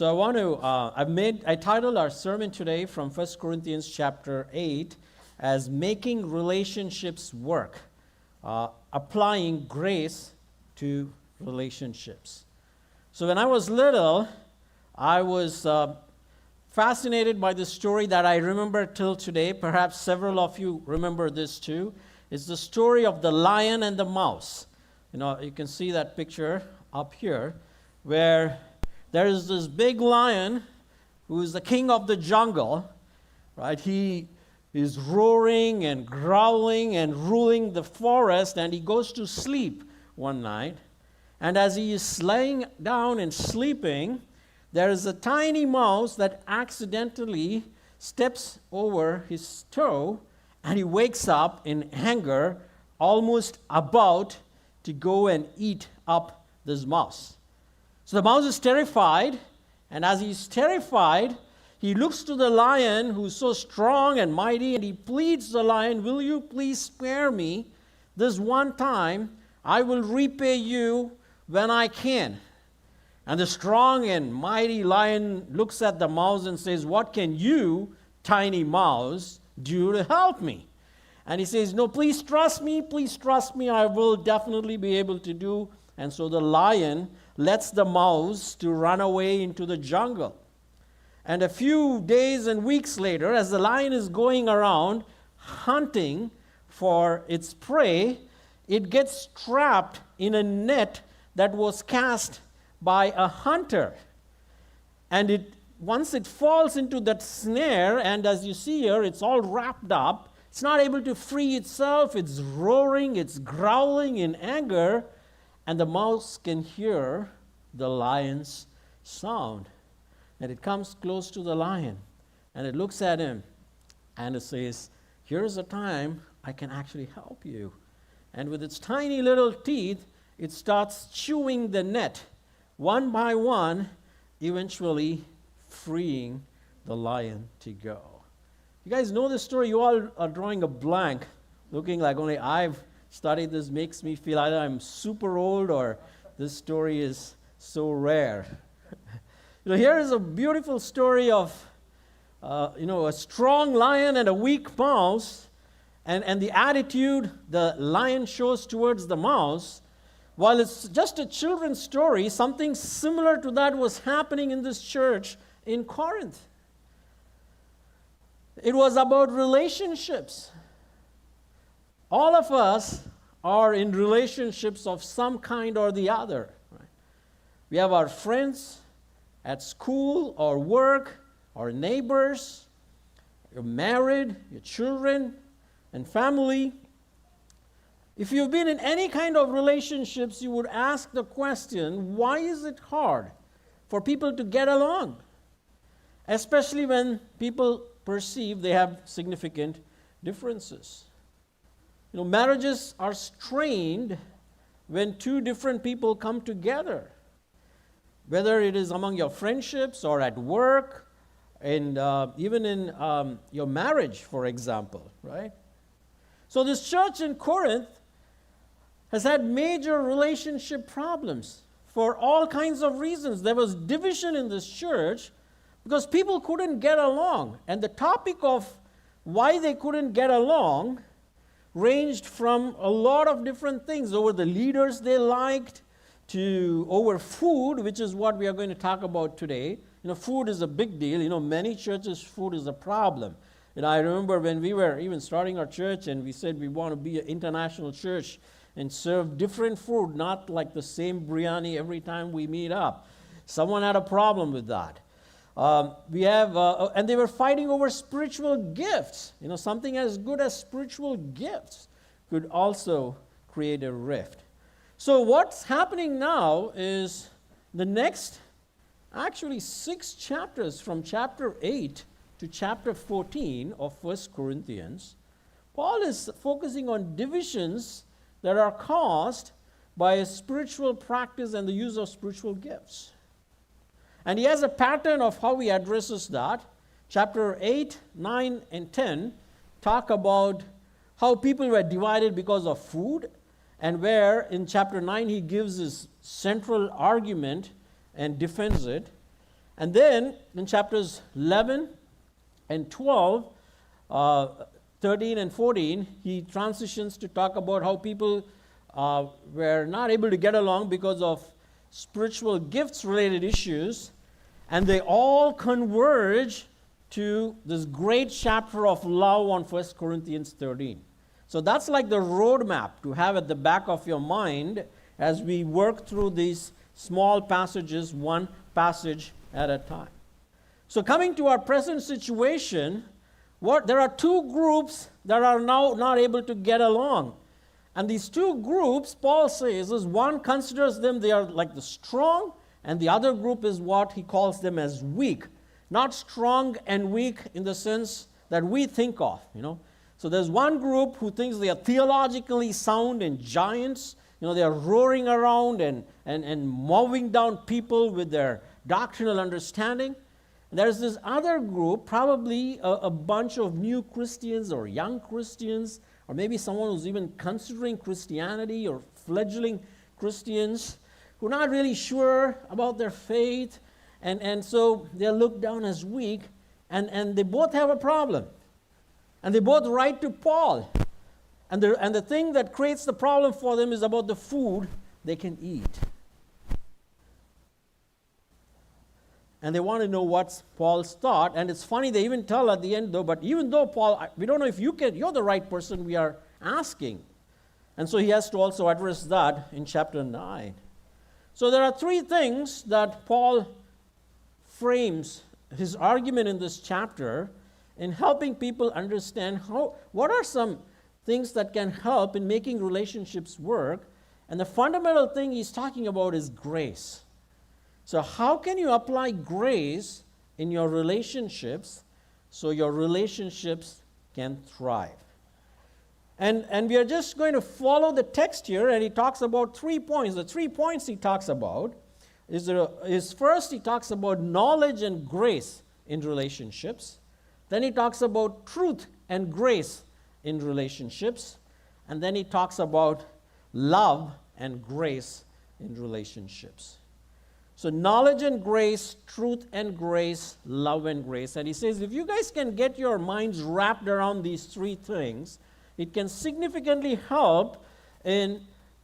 So I titled our sermon today from 1 Corinthians chapter 8 as Making Relationships Work, applying grace to relationships. So when I was little, I was fascinated by this story that I remember till today. Perhaps several of you remember this too. It's the story of the lion and the mouse. You can see that picture up here where there is this big lion who is the king of the jungle, right? He is roaring and growling and ruling the forest, and he goes to sleep one night. And as he is laying down and sleeping, there is a tiny mouse that accidentally steps over his toe, and he wakes up in anger, almost about to go and eat up this mouse. So the mouse is terrified, and as he's terrified, he looks to the lion who's so strong and mighty, and he pleads to the lion, "Will you please spare me this one time? I will repay you when I can." And the strong and mighty lion looks at the mouse and says, "What can you, tiny mouse, do to help me?" And he says, "No, please trust me, I will definitely be able to do." And so the lion lets the mouse to run away into the jungle. And a few days and weeks later, as the lion is going around hunting for its prey, it gets trapped in a net that was cast by a hunter. And once it falls into that snare, and as you see here, it's all wrapped up, it's not able to free itself, it's roaring, it's growling in anger, and the mouse can hear the lion's sound. And it comes close to the lion, and it looks at him, and it says, "Here's a time I can actually help you." And with its tiny little teeth, it starts chewing the net, one by one, eventually freeing the lion to go. You guys know this story? You all are drawing a blank, looking like only I've studied this makes me feel either I'm super old or this story is so rare. Here is a beautiful story of a strong lion and a weak mouse, and the attitude the lion shows towards the mouse. While it's just a children's story, something similar to that was happening in this church in Corinth. It was about relationships. All of us are in relationships of some kind or the other. Right? We have our friends at school or work, our neighbors, you're married, your children, and family. If you've been in any kind of relationships, you would ask the question, why is it hard for people to get along? Especially when people perceive they have significant differences. Marriages are strained when two different people come together, whether it is among your friendships or at work, and even in your marriage, for example, right? So this church in Corinth has had major relationship problems for all kinds of reasons. There was division in this church because people couldn't get along. And the topic of why they couldn't get along ranged from a lot of different things, over the leaders they liked, to over food, which is what we are going to talk about today. Food is a big deal. Many churches, food is a problem. I remember when we were even starting our church and we said we want to be an international church and serve different food, not like the same biryani every time we meet up. Someone had a problem with that. And they were fighting over spiritual gifts. Something as good as spiritual gifts could also create a rift. So what's happening now is the next, actually 6 chapters from chapter 8 to chapter 14 of 1 Corinthians, Paul is focusing on divisions that are caused by a spiritual practice and the use of spiritual gifts. And he has a pattern of how he addresses that. Chapter 8, 9, and 10 talk about how people were divided because of food, and where in chapter 9 he gives his central argument and defends it. And then in chapters 11 and 12, 13 and 14, he transitions to talk about how people were not able to get along because of spiritual gifts related issues, and they all converge to this great chapter of love on 1 Corinthians 13. So that's like the roadmap to have at the back of your mind as we work through these small passages, one passage at a time. So coming to our present situation, there are two groups that are now not able to get along. And these two groups, Paul says, is one considers them, they are like the strong, and the other group is what he calls them as weak. Not strong and weak in the sense that we think of, So there's one group who thinks they are theologically sound and giants. They are roaring around and mowing down people with their doctrinal understanding. And there's this other group, probably a bunch of new Christians or young Christians, or maybe someone who's even considering Christianity or fledgling Christians who are not really sure about their faith, and so they're looked down as weak, and they both have a problem. And they both write to Paul. And the thing that creates the problem for them is about the food they can eat. And they want to know what's Paul's thought. And it's funny, they even tell at the end, though, but even though Paul, we don't know if you're the right person we are asking. And so he has to also address that in chapter 9. So there are three things that Paul frames his argument in this chapter in helping people understand what are some things that can help in making relationships work. And the fundamental thing he's talking about is grace. So how can you apply grace in your relationships so your relationships can thrive? And we are just going to follow the text here, and he talks about 3 points. The 3 points he talks about is first he talks about knowledge and grace in relationships. Then he talks about truth and grace in relationships. And then he talks about love and grace in relationships. So knowledge and grace, truth and grace, love and grace. And he says, if you guys can get your minds wrapped around these three things, it can significantly help in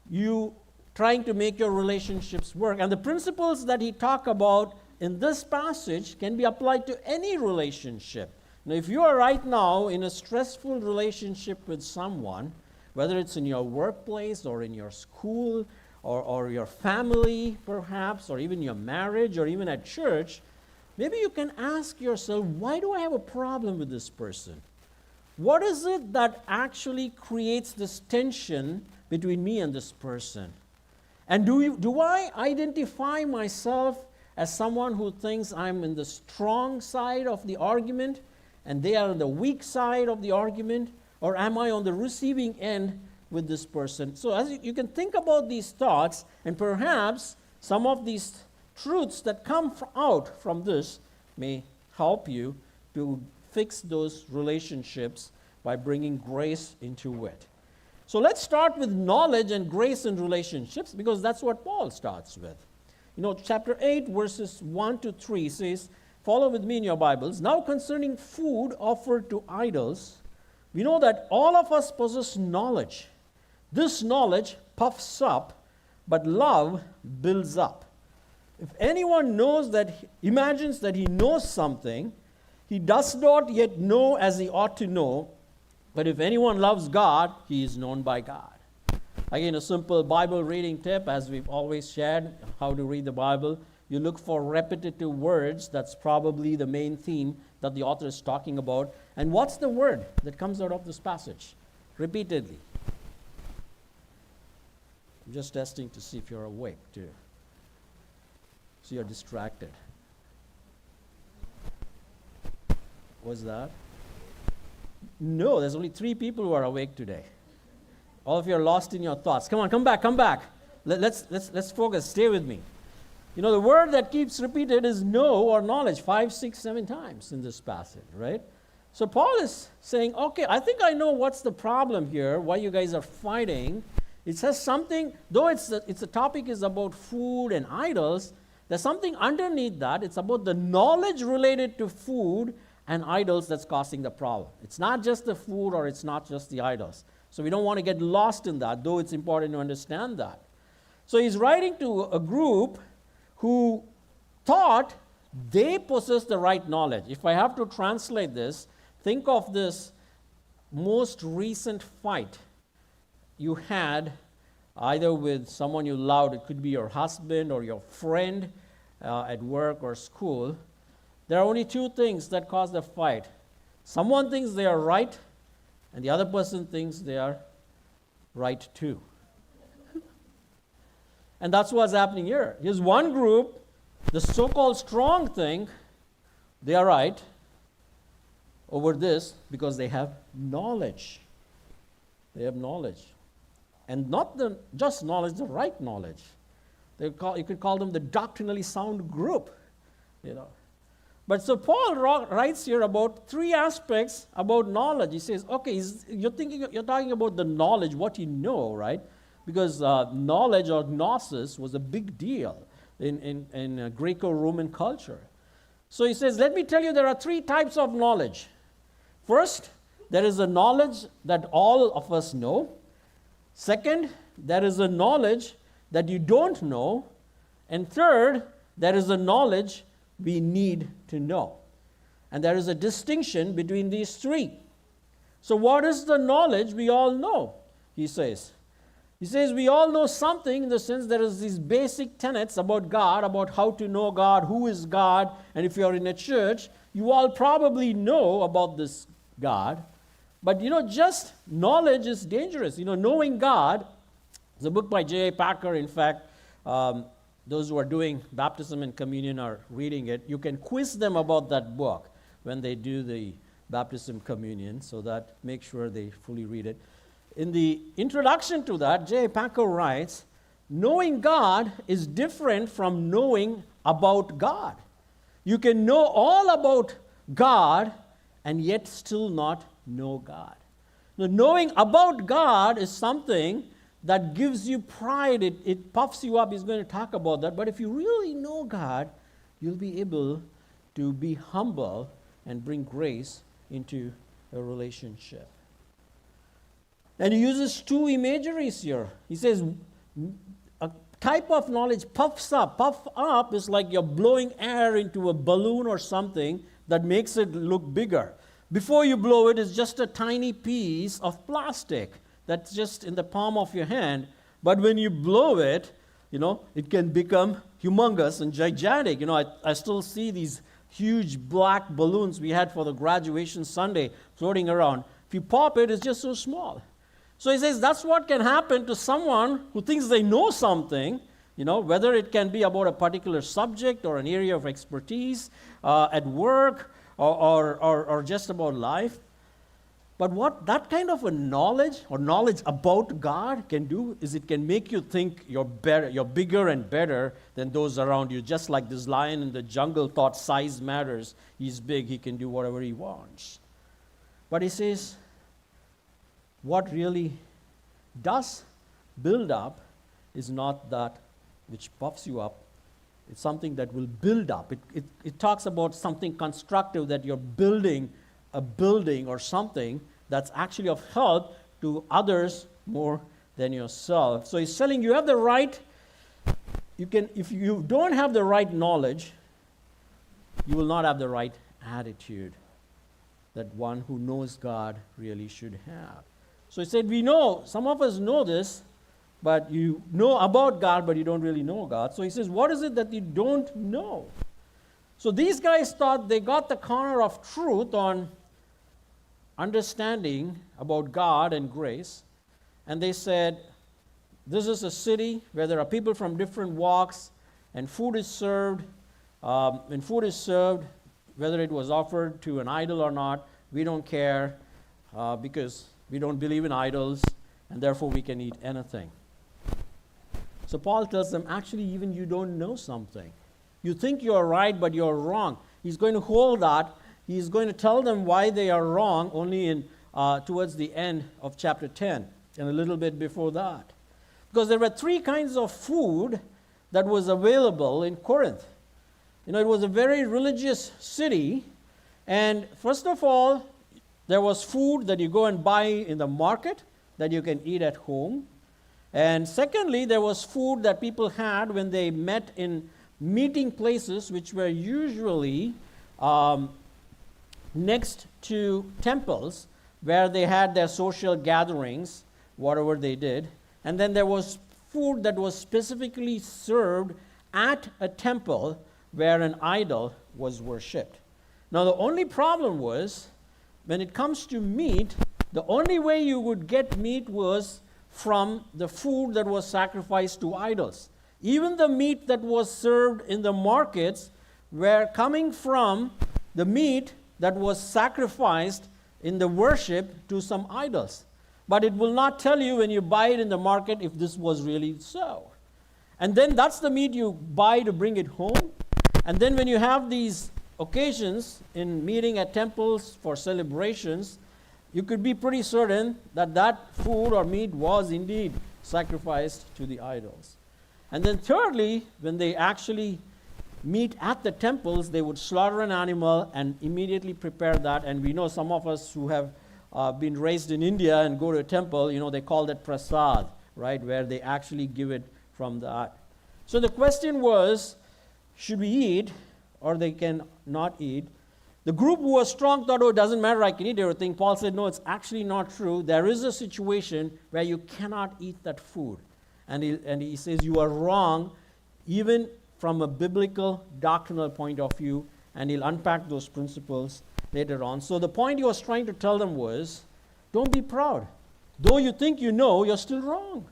you trying to make your relationships work. And the principles that he talks about in this passage can be applied to any relationship. Now, if you are right now in a stressful relationship with someone, whether it's in your workplace or in your school or your family, perhaps, or even your marriage, or even at church, maybe you can ask yourself, why do I have a problem with this person? What is it that actually creates this tension between me and this person? And do I identify myself as someone who thinks I'm in the strong side of the argument and they are on the weak side of the argument? Or am I on the receiving end with this person? So as you can think about these thoughts, and perhaps some of these truths that come out from this may help you to fix those relationships by bringing grace into it. So let's start with knowledge and grace in relationships, because that's what Paul starts with. Chapter 8, verses 1 to 3 says, follow with me in your Bibles. Now concerning food offered to idols, we know that all of us possess knowledge. This knowledge puffs up, but love builds up. If anyone imagines that he knows something, he does not yet know as he ought to know. But if anyone loves God, he is known by God. Again, a simple Bible reading tip, as we've always shared how to read the Bible. You look for repetitive words. That's probably the main theme that the author is talking about. And what's the word that comes out of this passage? Repeatedly. I'm just testing to see if you're awake too. So you're distracted. What's that? No, there's only 3 people who are awake today. All of you are lost in your thoughts. Come on, come back. Let's focus. Stay with me. The word that keeps repeated is know or knowledge 5, 6, 7 times in this passage, right? So Paul is saying, okay, I think I know what's the problem here, why you guys are fighting. It says something, though it's the topic is about food and idols, There's something underneath that. It's about the knowledge related to food and idols that's causing the problem. It's not just the food or it's not just the idols. So we don't want to get lost in that, though it's important to understand that. So he's writing to a group who thought they possess the right knowledge. If I have to translate this, think of this most recent fight you had either with someone you loved, it could be your husband or your friend at work or school. There are only two things that cause the fight. Someone thinks they are right, and the other person thinks they are right too. And that's what's happening here. Here's one group, the so-called strong think they are right over this because they have knowledge. They have knowledge. And not just knowledge, the right knowledge. You could call them the doctrinally sound group. But so Paul writes here about three aspects about knowledge. He says, okay, you're talking about the knowledge, what you know, right? Because knowledge or gnosis was a big deal in Greco-Roman culture. So he says, let me tell you, there are three types of knowledge. First, there is a knowledge that all of us know. Second, there is a knowledge that you don't know. And third, there is a knowledge we need to know. And there is a distinction between these three. So what is the knowledge we all know? He says we all know something in the sense there is these basic tenets about God, about how to know God, who is God. And if you're in a church, you all probably know about this God. But just knowledge is dangerous. Knowing God, there's a book by J.I. Packer. In fact, those who are doing baptism and communion are reading it. You can quiz them about that book when they do the baptism communion, so that make sure they fully read it. In the introduction to that, J.I. Packer writes, knowing God is different from knowing about God. You can know all about God and yet still not know God. Now, knowing about God is something that gives you pride. It puffs you up. He's going to talk about that. But if you really know God, you'll be able to be humble and bring grace into a relationship. And he uses two imageries here. He says a type of knowledge puffs up. Puff up is like you're blowing air into a balloon or something that makes it look bigger. Before you blow it, it's just a tiny piece of plastic that's just in the palm of your hand. But when you blow it, it can become humongous and gigantic. I still see these huge black balloons we had for the graduation Sunday floating around. If you pop it, it's just so small. So he says that's what can happen to someone who thinks they know something, whether it can be about a particular subject or an area of expertise at work or just about life. But what that kind of a knowledge or knowledge about God can do is it can make you think you're better, you're bigger and better than those around you. Just like this lion in the jungle thought size matters. He's big, he can do whatever he wants. But he says, what really does build up is not that which puffs you up. It's something that will build up. It talks about something constructive, that you're building a building or something that's actually of help to others more than yourself. So he's telling you have the right, if you don't have the right knowledge, you will not have the right attitude that one who knows God really should have. So he said, we know, some of us know this, but you know about God, but you don't really know God. So he says, what is it that you don't know? So these guys thought they got the corner of truth on understanding about God and grace. And they said, this is a city where there are people from different walks, and food is served. When food is served, whether it was offered to an idol or not, we don't care because we don't believe in idols, and therefore we can eat anything. So Paul tells them, actually, even you don't know something. You think you're right, but you're wrong. He's going to hold that. He's going to tell them why they are wrong only towards the end of chapter 10 and a little bit before that. Because there were three kinds of food that was available in Corinth. It was a very religious city, and first of all, there was food that you go and buy in the market that you can eat at home. And secondly, there was food that people had when they met in meeting places, which were usually next to temples where they had their social gatherings, whatever they did. And then there was food that was specifically served at a temple where an idol was worshipped. Now, the only problem was, when it comes to meat, the only way you would get meat was from the food that was sacrificed to idols. Even the meat that was served in the markets were coming from the meat that was sacrificed in the worship to some idols. But it will not tell you when you buy it in the market if this was really so. And then that's the meat you buy to bring it home. And then when you have these occasions in meeting at temples for celebrations, you could be pretty certain that that food or meat was indeed sacrificed to the idols. And then thirdly, when they actually meet at the temples, they would slaughter an animal and immediately prepare that. And we know some of us who have been raised in India and go to a temple, they call that prasad, right, where they actually give it from that. So the question was, should we eat or they can not eat? The group who was strong thought, it doesn't matter, I can eat everything. Paul said, no, it's actually not true. There is a situation where you cannot eat that food. And he says, you are wrong, even from a biblical doctrinal point of view, and he'll unpack those principles later on. So the point he was trying to tell them was, don't be proud. Though you think you know, you're still wrong.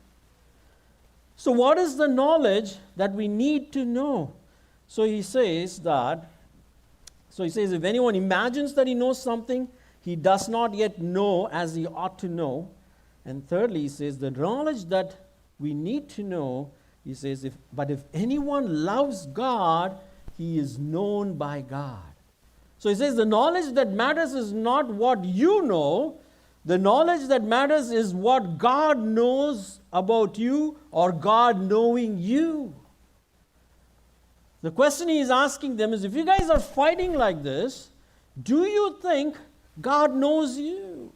So what is the knowledge that we need to know? So he says, if anyone imagines that he knows something, he does not yet know as he ought to know. And thirdly, he says, the knowledge that we need to know, he says, but if anyone loves God, he is known by God. So he says, the knowledge that matters is not what you know. The knowledge that matters is what God knows about you or God knowing you. The question he is asking them is, if you guys are fighting like this, do you think God knows you?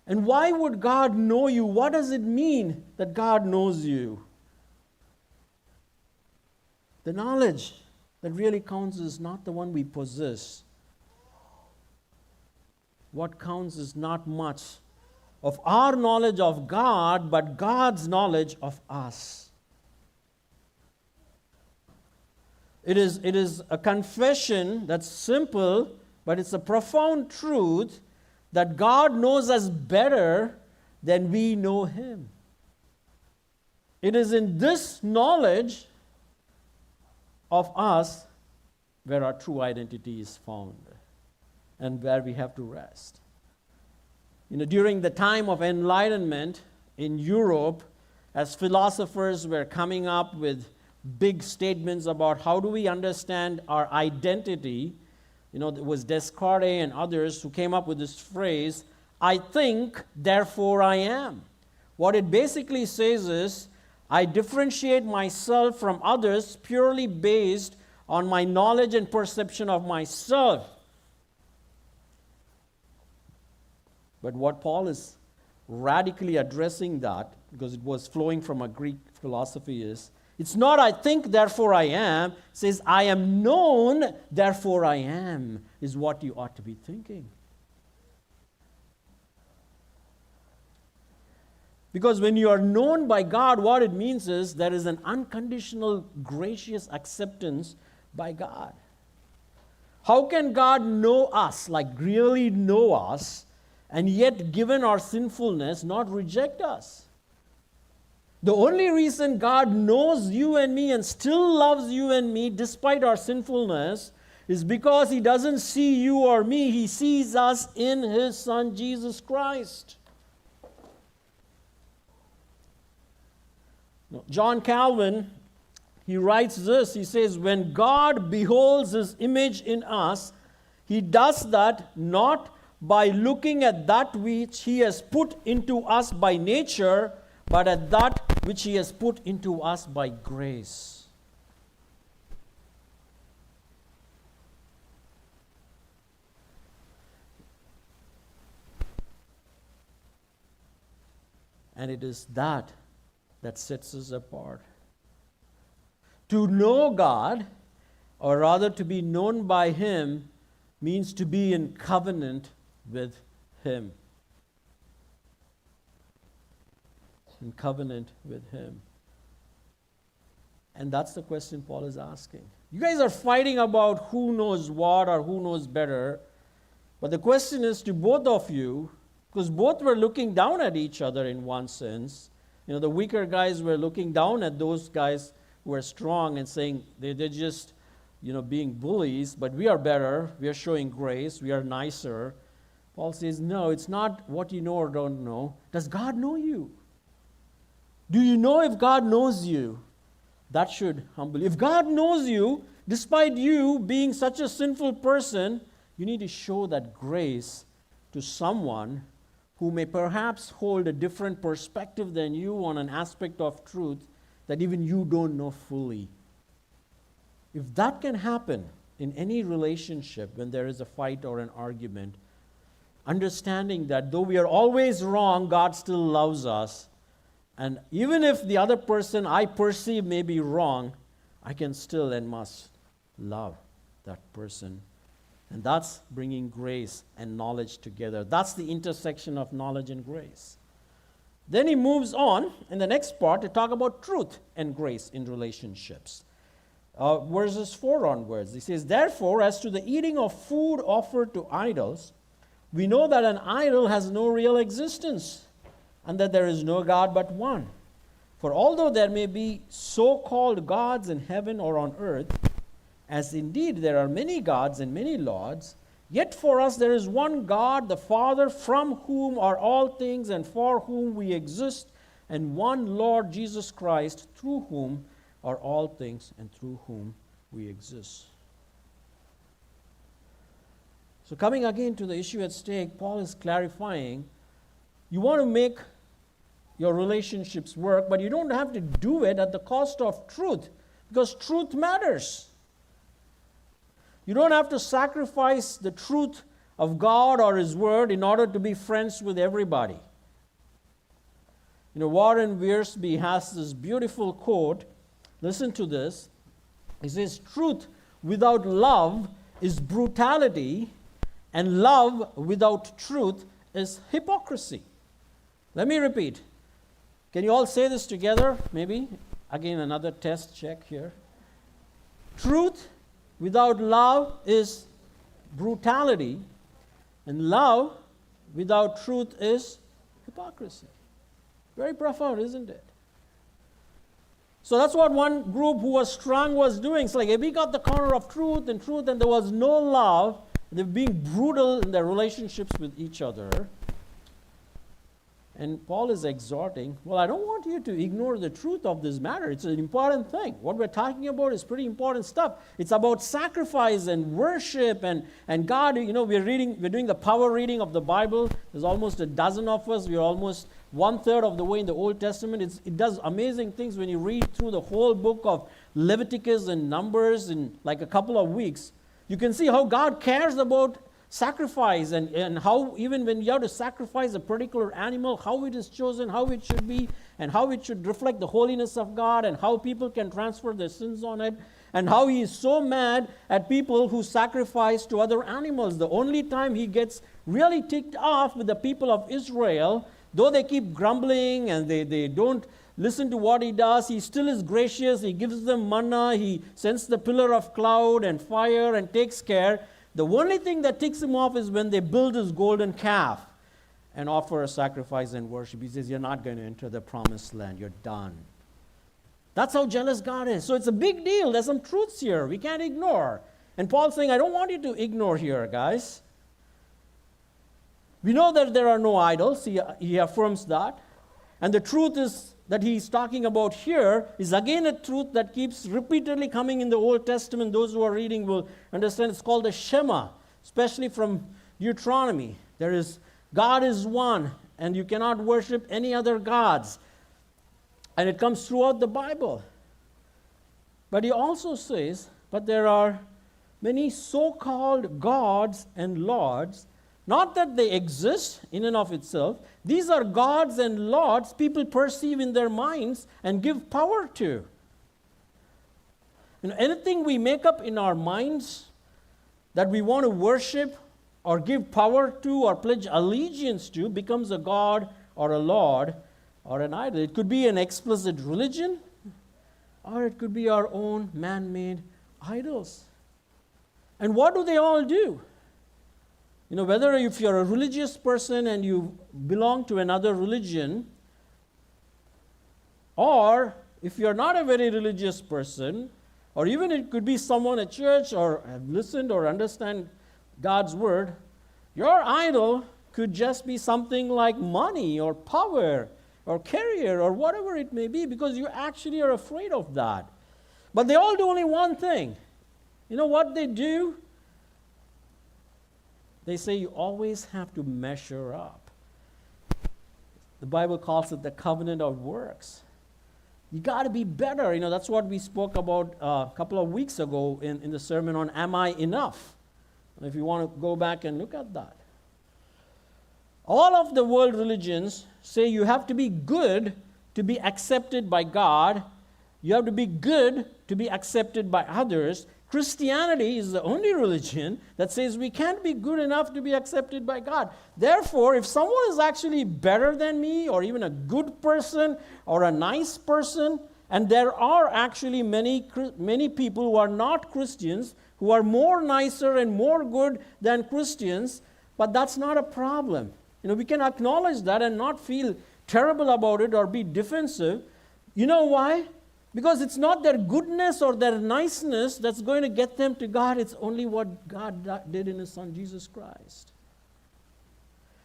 And why would God know you? What does it mean that God knows you? The knowledge that really counts is not the one we possess. What counts is not much of our knowledge of God, but God's knowledge of us. It is a confession that's simple, but it's a profound truth that God knows us better than we know Him. It is in this knowledge of us where our true identity is found and where we have to rest. During the time of enlightenment in Europe, as philosophers were coming up with big statements about how do we understand our identity, there was Descartes and others who came up with this phrase, I think, therefore I am. What it basically says is, I differentiate myself from others purely based on my knowledge and perception of myself. But what Paul is radically addressing that, because it was flowing from a Greek philosophy, is, it's not I think, therefore I am. It says, I am known, therefore I am, is what you ought to be thinking. Because when you are known by God, what it means is there is an unconditional, gracious acceptance by God. How can God know us, like really know us, and yet, given our sinfulness, not reject us? The only reason God knows you and me and still loves you and me despite our sinfulness is because He doesn't see you or me. He sees us in His Son, Jesus Christ. John Calvin, he writes this. He says, when God beholds His image in us, He does that not by looking at that which He has put into us by nature, but at that which He has put into us by grace. And it is that sets us apart. To know God, or rather to be known by Him, means to be in covenant with Him. In covenant with Him. And that's the question Paul is asking. You guys are fighting about who knows what or who knows better. But the question is to both of you, because both were looking down at each other in one sense. You know, the weaker guys were looking down at those guys who were strong and saying they're just, being bullies, but we are better, we are showing grace, we are nicer. Paul says, no, it's not what you know or don't know. Does God know you? Do you know if God knows you? That should humble you. If God knows you, despite you being such a sinful person, you need to show that grace to someone who may perhaps hold a different perspective than you on an aspect of truth that even you don't know fully. If that can happen in any relationship when there is a fight or an argument, understanding that though we are always wrong, God still loves us. And even if the other person I perceive may be wrong, I can still and must love that person. And that's bringing grace and knowledge together. That's the intersection of knowledge and grace. Then he moves on in the next part to talk about truth and grace in relationships. Verses 4 onwards, he says, therefore, as to the eating of food offered to idols, we know that an idol has no real existence, and that there is no God but one. For although there may be so-called gods in heaven or on earth, as indeed there are many gods and many lords, yet for us there is one God, the Father, from whom are all things and for whom we exist, and one Lord Jesus Christ, through whom are all things and through whom we exist. So coming again to the issue at stake, Paul is clarifying, you want to make your relationships work, but you don't have to do it at the cost of truth, because truth matters. You don't have to sacrifice the truth of God or His Word in order to be friends with everybody. Warren Wiersbe has this beautiful quote. Listen to this. He says, truth without love is brutality, and love without truth is hypocrisy. Let me repeat. Can you all say this together? Maybe. Again, another test check here. Truth without love is brutality, and love without truth is hypocrisy. Very profound, isn't it? So that's what one group who was strong was doing. It's like if we got the corner of truth, and there was no love, they're being brutal in their relationships with each other. And Paul is exhorting, well, I don't want you to ignore the truth of this matter. It's an important thing. What we're talking about is pretty important stuff. It's about sacrifice and worship and God. We're doing the power reading of the Bible. There's almost a dozen of us. We're almost 1/3 of the way in the Old Testament. It does amazing things when you read through the whole book of Leviticus and Numbers in like a couple of weeks. You can see how God cares about sacrifice and how even when you have to sacrifice a particular animal, how it is chosen, how it should be, and how it should reflect the holiness of God, and how people can transfer their sins on it, and how He is so mad at people who sacrifice to other animals. The only time He gets really ticked off with the people of Israel, though they keep grumbling and they don't listen to what He does, He still is gracious. He gives them manna. He sends the pillar of cloud and fire and takes care. The only thing that ticks Him off is when they build His golden calf and offer a sacrifice and worship. He says, you're not going to enter the promised land. You're done. That's how jealous God is. So it's a big deal. There's some truths here we can't ignore. And Paul's saying, I don't want you to ignore here, guys. We know that there are no idols. He affirms that. And the truth is that he's talking about here is again a truth that keeps repeatedly coming in the Old Testament. Those who are reading will understand it's called the Shema, especially from Deuteronomy. God is one, and you cannot worship any other gods. And it comes throughout the Bible. But he also says, but there are many so-called gods and lords, not that they exist in and of itself. These are gods and lords people perceive in their minds and give power to. Anything we make up in our minds that we want to worship or give power to or pledge allegiance to becomes a god or a lord or an idol. It could be an explicit religion, or it could be our own man-made idols. And what do they all do? Whether if you're a religious person and you belong to another religion, or if you're not a very religious person, or even it could be someone at church or have listened or understand God's word, your idol could just be something like money or power or career or whatever it may be, because you actually are afraid of that. But they all do only one thing. You know what they do? They say you always have to measure up. The Bible calls it the covenant of works. You got to be better. That's what we spoke about a couple of weeks ago in the sermon on Am I Enough? If you want to go back and look at that. All of the world religions say you have to be good to be accepted by God. You have to be good to be accepted by others. Christianity is the only religion that says we can't be good enough to be accepted by God. Therefore, if someone is actually better than me, or even a good person, or a nice person, and there are actually many people who are not Christians, who are more nicer and more good than Christians, but that's not a problem. We can acknowledge that and not feel terrible about it or be defensive. You know why? Because it's not their goodness or their niceness that's going to get them to God. It's only what God did in His Son, Jesus Christ.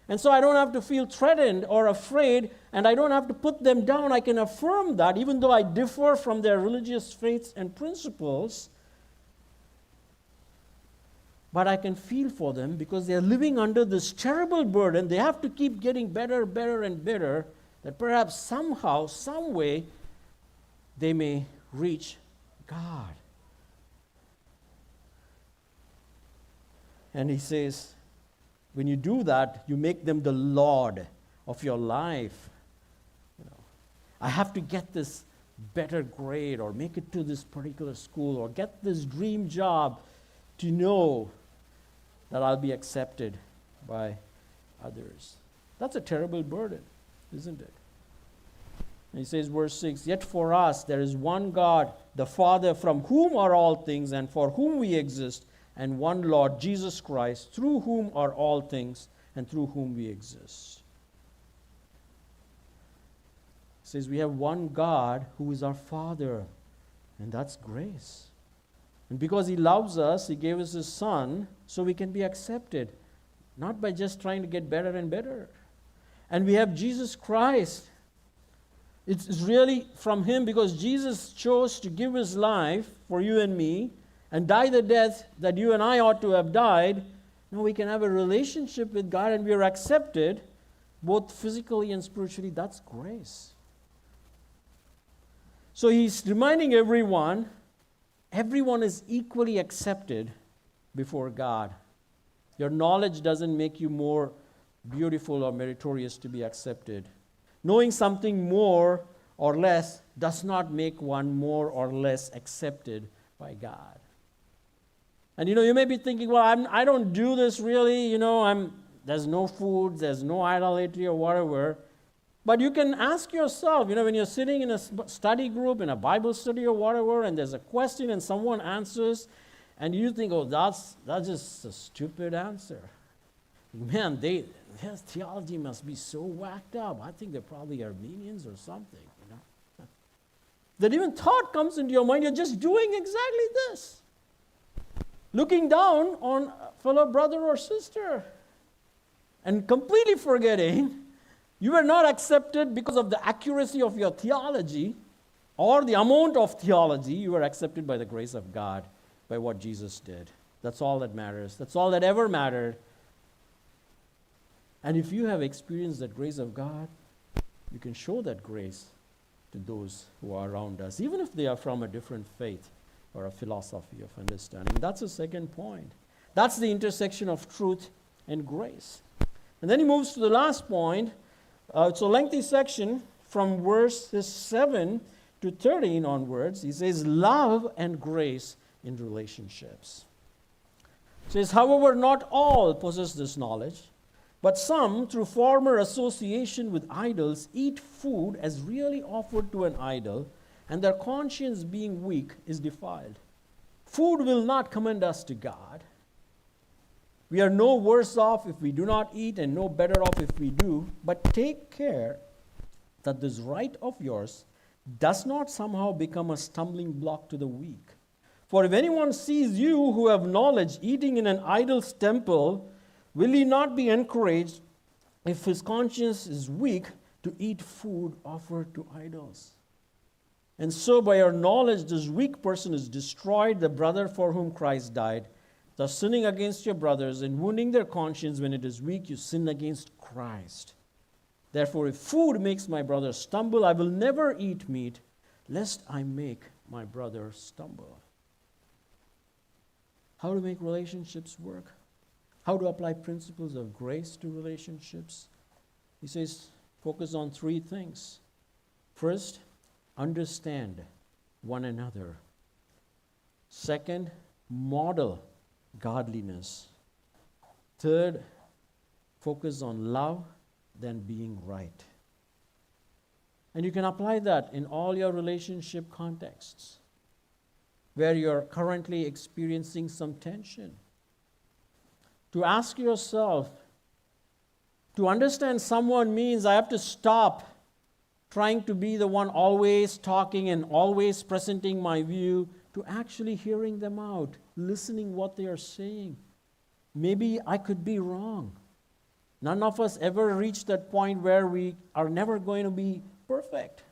And so I don't have to feel threatened or afraid, and I don't have to put them down. I can affirm that, even though I differ from their religious faiths and principles. But I can feel for them because they're living under this terrible burden. They have to keep getting better, and better, that perhaps somehow, some way, they may reach God. And he says, when you do that, you make them the Lord of your life. I have to get this better grade, or make it to this particular school, or get this dream job to know that I'll be accepted by others. That's a terrible burden, isn't it? And he says, verse 6, yet for us there is one God, the Father, from whom are all things and for whom we exist, and one Lord, Jesus Christ, through whom are all things and through whom we exist. He says we have one God who is our Father, and that's grace. And because He loves us, He gave us His Son so we can be accepted, not by just trying to get better and better. And we have Jesus Christ. It's really from Him, because Jesus chose to give His life for you and me and die the death that you and I ought to have died. Now we can have a relationship with God, and we are accepted both physically and spiritually. That's grace. So He's reminding everyone is equally accepted before God. Your knowledge doesn't make you more beautiful or meritorious to be accepted. Knowing something more or less does not make one more or less accepted by God. And you may be thinking, well, I don't do this really, there's no food, there's no idolatry or whatever. But you can ask yourself, when you're sitting in a study group, in a Bible study or whatever, and there's a question and someone answers, and you think, oh, that's just a stupid answer. Man, their theology must be so whacked up. I think they're probably Armenians or something, That even thought comes into your mind, you're just doing exactly this. Looking down on a fellow brother or sister and completely forgetting you were not accepted because of the accuracy of your theology or the amount of theology. You were accepted by the grace of God, by what Jesus did. That's all that matters. That's all that ever mattered. And if you have experienced that grace of God, you can show that grace to those who are around us, even if they are from a different faith or a philosophy of understanding. That's the second point. That's the intersection of truth and grace. And then he moves to the last point. It's a lengthy section from verses 7 to 13 onwards. He says, love and grace in relationships. He says, however, not all possess this knowledge, but some, through former association with idols, eat food as really offered to an idol, and their conscience being weak is defiled. Food will not commend us to God. We are no worse off if we do not eat, and no better off if we do. But take care that this right of yours does not somehow become a stumbling block to the weak. For if anyone sees you who have knowledge eating in an idol's temple, will he not be encouraged, if his conscience is weak, to eat food offered to idols? And so by our knowledge this weak person is destroyed, the brother for whom Christ died. Thus sinning against your brothers and wounding their conscience when it is weak, you sin against Christ. Therefore, if food makes my brother stumble, I will never eat meat, lest I make my brother stumble. How to make relationships work? How to apply principles of grace to relationships? He says, focus on three things. First, understand one another. Second, model godliness. Third, focus on love, then being right. And you can apply that in all your relationship contexts where you're currently experiencing some tension. To ask yourself, to understand someone means I have to stop trying to be the one always talking and always presenting my view, to actually hearing them out, listening what they are saying. Maybe I could be wrong. None of us ever reach that point where we are never going to be perfect.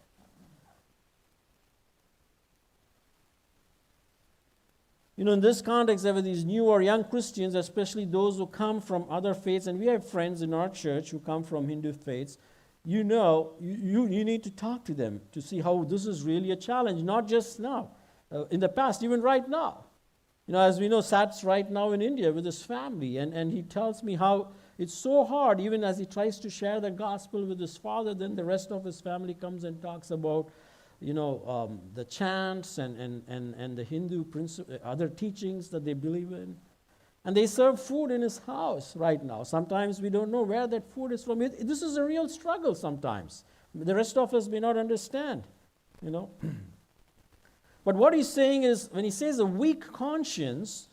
In this context, there were these new or young Christians, especially those who come from other faiths, and we have friends in our church who come from Hindu faiths. You need to talk to them to see how this is really a challenge, not just now, in the past, even right now. As we know, Sat's right now in India with his family, and he tells me how it's so hard, even as he tries to share the gospel with his father, then the rest of his family comes and talks about the chants and the Hindu other teachings that they believe in. And they serve food in his house right now. Sometimes we don't know where that food is from. This is a real struggle sometimes. The rest of us may not understand, But what he's saying is, when he says a weak conscience,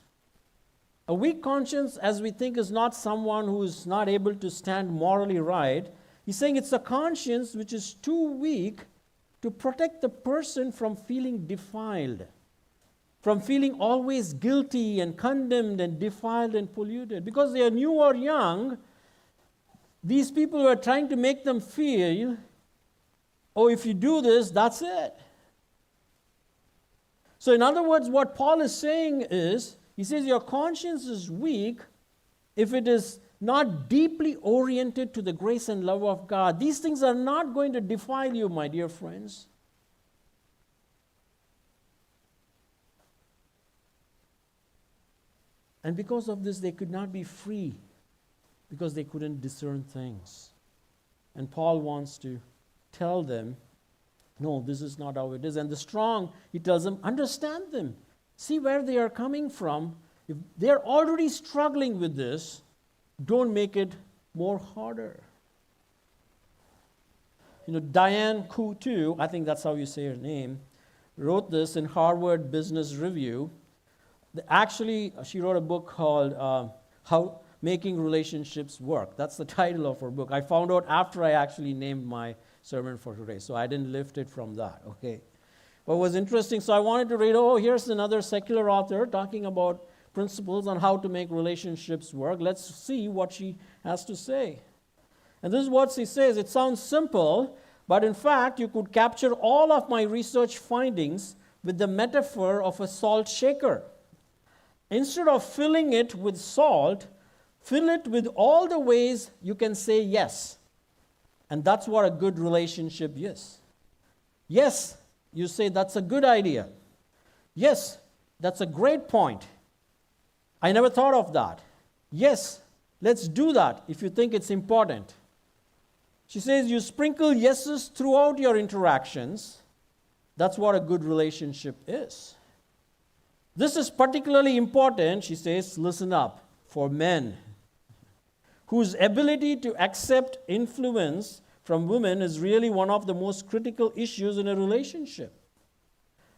as we think, is not someone who is not able to stand morally right. He's saying it's a conscience which is too weak to protect the person from feeling defiled, from feeling always guilty and condemned and defiled and polluted. Because they are new or young, these people are trying to make them feel, if you do this, that's it. So in other words, what Paul is saying is, he says your conscience is weak if it is not deeply oriented to the grace and love of God. These things are not going to defile you, my dear friends. And because of this, they could not be free, because they couldn't discern things. And Paul wants to tell them, no, this is not how it is. And the strong, he tells them, understand them. See where they are coming from. If they're already struggling with this, don't make it more harder. Diane Coutu, I think that's how you say her name, wrote this in Harvard Business Review. Actually, she wrote a book called How Making Relationships Work. That's the title of her book. I found out after I actually named my sermon for today, so I didn't lift it from that, okay? What was interesting, so I wanted to read, here's another secular author talking about principles on how to make relationships work. Let's see what she has to say. And this is what she says. It sounds simple, but in fact, you could capture all of my research findings with the metaphor of a salt shaker. Instead of filling it with salt, Fill it with all the ways you can say yes. And that's what a good relationship is. Yes, you say that's a good idea. Yes, that's a great point. I never thought of that. Yes, let's do that if you think it's important. She says you sprinkle yeses throughout your interactions. That's what a good relationship is. This is particularly important, she says, listen up, for men whose ability to accept influence from women is really one of the most critical issues in a relationship.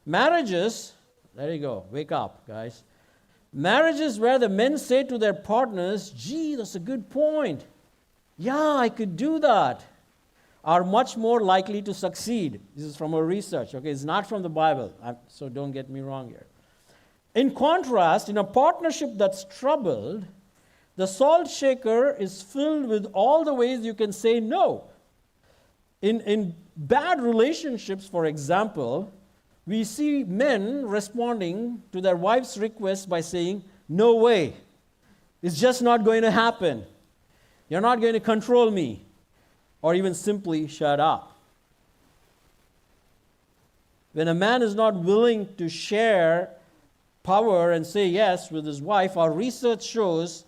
Marriages, there you go, wake up, guys. Marriages where the men say to their partners, gee, that's a good point. Yeah, I could do that, are much more likely to succeed. This is from our research, okay? It's not from the Bible, so don't get me wrong here. In contrast, in a partnership that's troubled, the salt shaker is filled with all the ways you can say no. In bad relationships, for example, we see men responding to their wife's request by saying, no way, it's just not going to happen. You're not going to control me. Or even simply shut up. When a man is not willing to share power and say yes with his wife, our research shows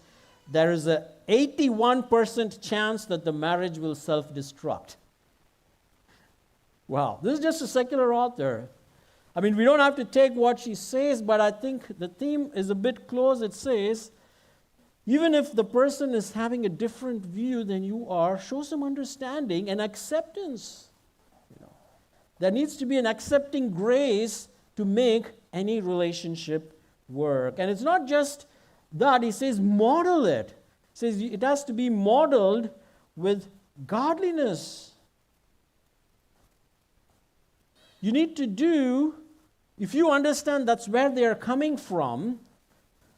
there is an 81% chance that the marriage will self-destruct. Wow, this is just a secular author. I mean, we don't have to take what she says, but I think the theme is a bit close. It says, even if the person is having a different view than you are, show some understanding and acceptance. There needs to be an accepting grace to make any relationship work. And it's not just that, he says model it. He says it has to be modeled with godliness. You need to do, if you understand that's where they are coming from,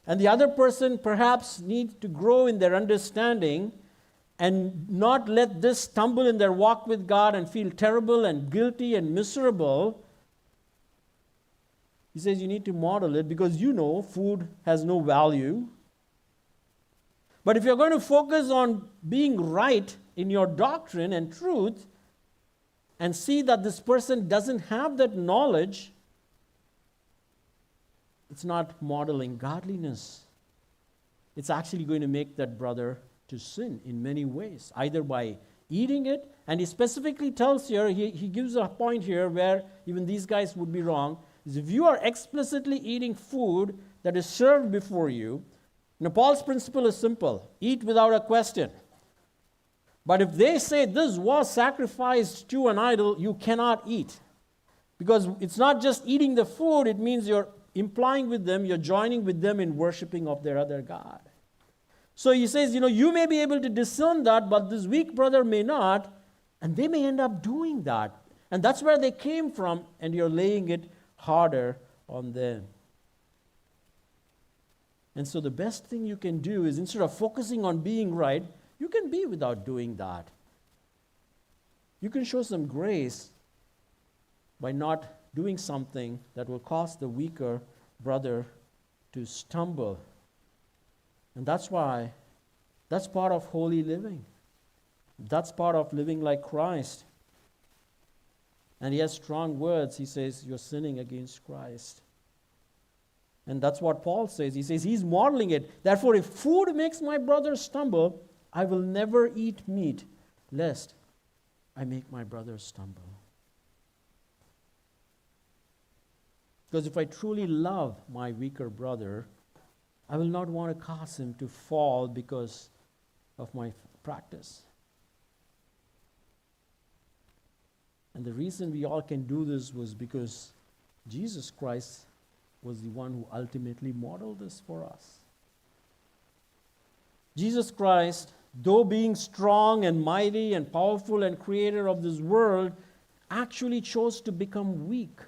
and the other person perhaps needs to grow in their understanding and not let this stumble in their walk with God and feel terrible and guilty and miserable, he says you need to model it because you know food has no value. But if you're going to focus on being right in your doctrine and truth and see that this person doesn't have that knowledge, it's not modeling godliness. It's actually going to make that brother to sin in many ways, either by eating it, and he specifically tells here, he gives a point here where even these guys would be wrong, is if you are explicitly eating food that is served before you, Paul's principle is simple, eat without a question. But if they say this was sacrificed to an idol, you cannot eat. Because it's not just eating the food, it means you're implying with them, you're joining with them in worshiping of their other god. So he says, you may be able to discern that, but this weak brother may not, and they may end up doing that. And that's where they came from, and you're laying it harder on them. And so the best thing you can do is, instead of focusing on being right, you can be without doing that. You can show some grace by not doing something that will cause the weaker brother to stumble. And that's why, that's part of holy living. That's part of living like Christ. And he has strong words. He says, you're sinning against Christ. And that's what Paul says. He says, he's modeling it. Therefore, if food makes my brother stumble, I will never eat meat, lest I make my brother stumble. Because if I truly love my weaker brother, I will not want to cause him to fall because of my practice. And the reason we all can do this was because Jesus Christ was the one who ultimately modeled this for us. Jesus Christ, though being strong and mighty and powerful and creator of this world, actually chose to become weak,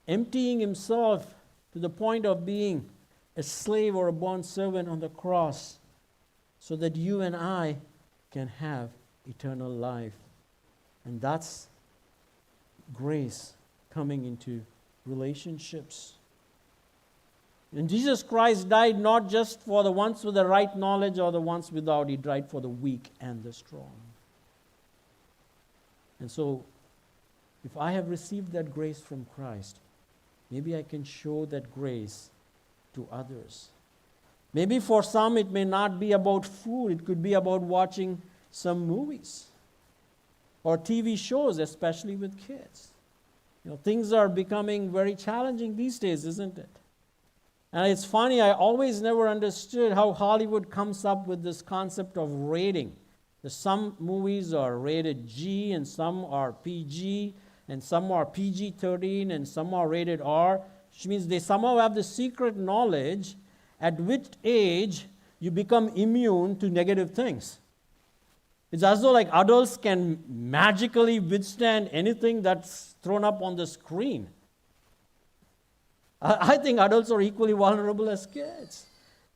emptying himself to the point of being a slave or a bond servant on the cross so that you and I can have eternal life. And that's grace coming into relationships. And Jesus Christ died not just for the ones with the right knowledge or the ones without. He died for the weak and the strong. And so, if I have received that grace from Christ, maybe I can show that grace to others. Maybe for some it may not be about food. It could be about watching some movies or TV shows, especially with kids. Things are becoming very challenging these days, isn't it? And it's funny, I always never understood how Hollywood comes up with this concept of rating. Some movies are rated G, and some are PG, and some are PG-13, and some are rated R, which means they somehow have the secret knowledge at which age you become immune to negative things. It's as though like adults can magically withstand anything that's thrown up on the screen. I think adults are equally vulnerable as kids.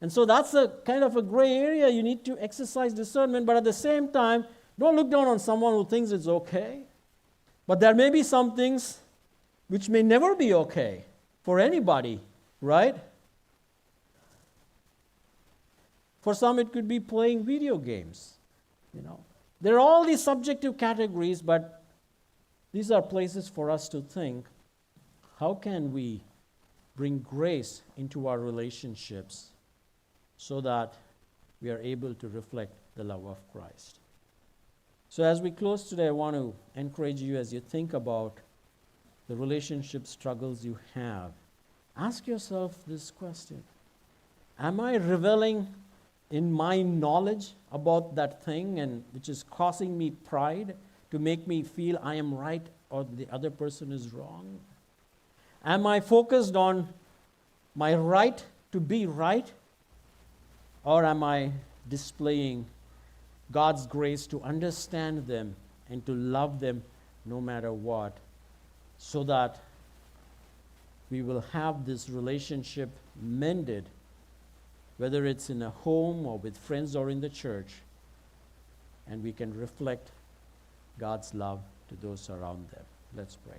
And so that's a kind of a gray area. You need to exercise discernment, but at the same time, don't look down on someone who thinks it's okay. But there may be some things which may never be okay for anybody, right? For some, it could be playing video games. There are all these subjective categories, but these are places for us to think, how can we bring grace into our relationships so that we are able to reflect the love of Christ? So as we close today, I want to encourage you as you think about the relationship struggles you have. Ask yourself this question. Am I reveling in my knowledge about that thing and which is causing me pride to make me feel I am right or the other person is wrong? Am I focused on my right to be right? Or am I displaying God's grace to understand them and to love them no matter what, so that we will have this relationship mended, whether it's in a home or with friends or in the church, and we can reflect God's love to those around them. Let's pray.